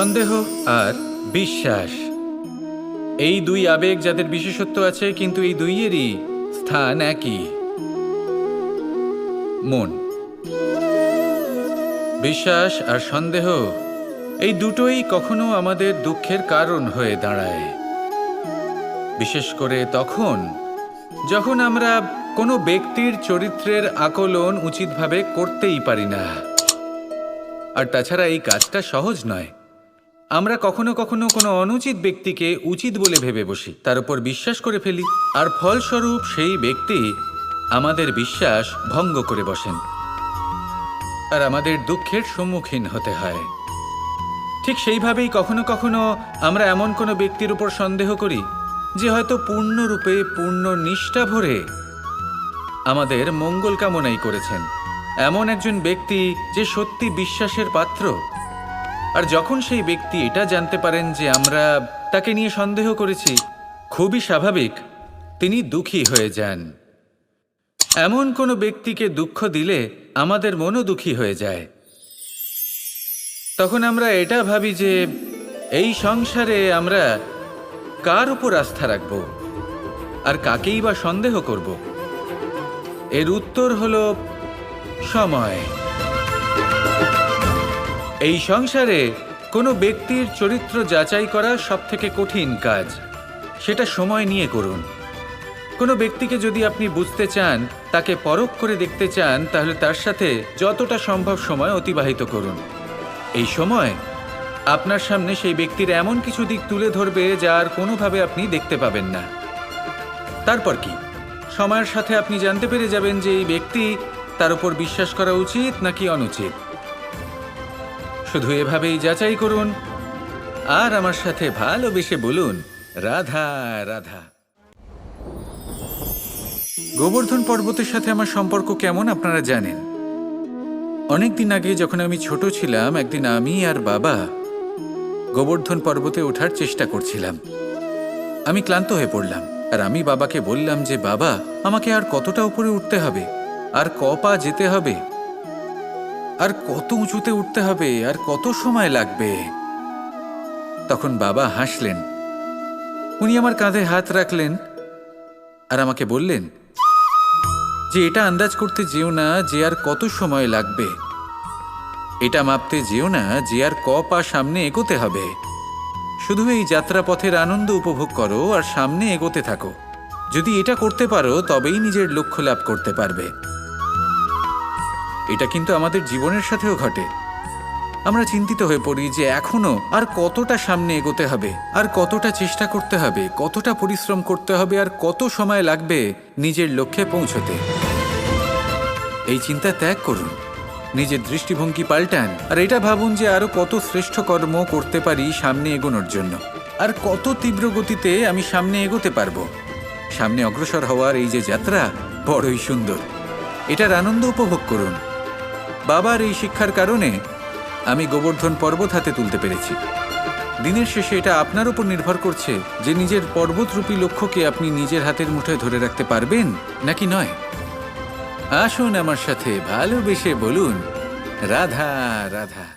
সন্দেহ আর বিশ্বাস, এই দুই আবেগ যাদের বিশেষত্ব আছে, কিন্তু এই দুইয়েরই স্থান একই, মন। বিশ্বাস আর সন্দেহ এই দুটোই কখনো আমাদের দুঃখের কারণ হয়ে দাঁড়ায়, বিশেষ করে তখন যখন আমরা কোনো ব্যক্তির চরিত্রের আকলন উচিতভাবে করতেই পারি না। আর তাছাড়া এই কাজটা সহজ নয়। আমরা কখনো কখনো কোনো অনুচিত ব্যক্তিকে উচিত বলে ভেবে বসি, তার উপর বিশ্বাস করে ফেলি, আর ফলস্বরূপ সেই ব্যক্তি আমাদের বিশ্বাস ভঙ্গ করে বসেন, আর আমাদের দুঃখের সম্মুখীন হতে হয়। ঠিক সেইভাবেই কখনো কখনো আমরা এমন কোনো ব্যক্তির উপর সন্দেহ করি যে হয়তো পূর্ণরূপে পূর্ণ নিষ্ঠা ভরে আমাদের মঙ্গল কামনাই করেছেন, এমন একজন ব্যক্তি যে সত্যি বিশ্বাসের পাত্র। আর যখন সেই ব্যক্তি এটা জানতে পারেন যে আমরা তাকে নিয়ে সন্দেহ করেছি, খুবই স্বাভাবিক তিনি দুঃখী হয়ে যান। এমন কোনো ব্যক্তিকে দুঃখ দিলে আমাদের মনও দুঃখী হয়ে যায়। তখন আমরা এটা ভাবি যে এই সংসারে আমরা কার উপর আস্থা রাখব আর কাকেই বা সন্দেহ করব। এর উত্তর হলো সময়। এই সংসারে কোনো ব্যক্তির চরিত্র যাচাই করা সবথেকে কঠিন কাজ, সেটা সময় নিয়ে করুন। কোনো ব্যক্তিকে যদি আপনি বুঝতে চান, তাকে পরখ করে দেখতে চান, তাহলে তার সাথে যতটা সম্ভব সময় অতিবাহিত করুন। এই সময় আপনার সামনে সেই ব্যক্তির এমন কিছু দিক তুলে ধরবে যা আর কোনোভাবে আপনি দেখতে পাবেন না। তারপর কি, সময়ের সাথে আপনি জানতে পেরে যাবেন যে এই ব্যক্তি, তার উপর বিশ্বাস করা উচিত নাকি অনুচিত। শুধু এভাবেই যাচাই করুন আর আমার সাথে ভালোবেসে বলুন, রাধা রাধা। গোবর্ধন পর্বতের সাথে আমার সম্পর্ক কেমন আপনারা জানেন। অনেকদিন আগে যখন আমি ছোট ছিলাম, একদিন আমি আর বাবা গোবর্ধন পর্বতে ওঠার চেষ্টা করছিলাম। আমি ক্লান্ত হয়ে পড়লাম, আর আমি বাবাকে বললাম যে বাবা, আমাকে আর কতটা উপরে উঠতে হবে, আর ক পা যেতে হবে, আর কত উঁচুতে উঠতে হবে, আর কত সময় লাগবে। তখন বাবা হাসলেন। উনি আমার কাঁধে হাত রাখলেন আর আমাকে বললেন যে এটা আন্দাজ করতে যেও না যে আর কত সময় লাগবে, এটা মাপতে যেও না যে আর ক পা সামনে এগোতে হবে। শুধু এই যাত্রাপথের আনন্দ উপভোগ করো আর সামনে এগোতে থাকো। যদি এটা করতে পারো তবেই নিজের লক্ষ্য লাভ করতে পারবে। এটা কিন্তু আমাদের জীবনের সাথেও ঘটে। আমরা চিন্তিত হয়ে পড়ি যে এখনো আর কতটা সামনে এগোতে হবে, আর কতটা চেষ্টা করতে হবে, কতটা পরিশ্রম করতে হবে, আর কত সময় লাগবে নিজের লক্ষ্যে পৌঁছতে। এই চিন্তা ত্যাগ করুন, নিজের দৃষ্টিভঙ্গি পাল্টান, আর এটা ভাবুন যে আরো কত শ্রেষ্ঠ কর্ম করতে পারি সামনে এগোনোর জন্য, আর কত তীব্র গতিতে আমি সামনে এগোতে পারবো। সামনে অগ্রসর হওয়ার এই যে যাত্রা বড়ই সুন্দর, এটার আনন্দ উপভোগ করুন। বাবার এই শিক্ষার কারণে আমি গোবর্ধন পর্বত হাতে তুলতে পেরেছি। দিনের শেষে এটা আপনার উপর নির্ভর করছে যে নিজের পর্বতরূপী লক্ষ্যকে আপনি নিজের হাতের মুঠোয় ধরে রাখতে পারবেন নাকি নয়। আসুন আমার সাথে ভালোবেসে বলুন, রাধা রাধা।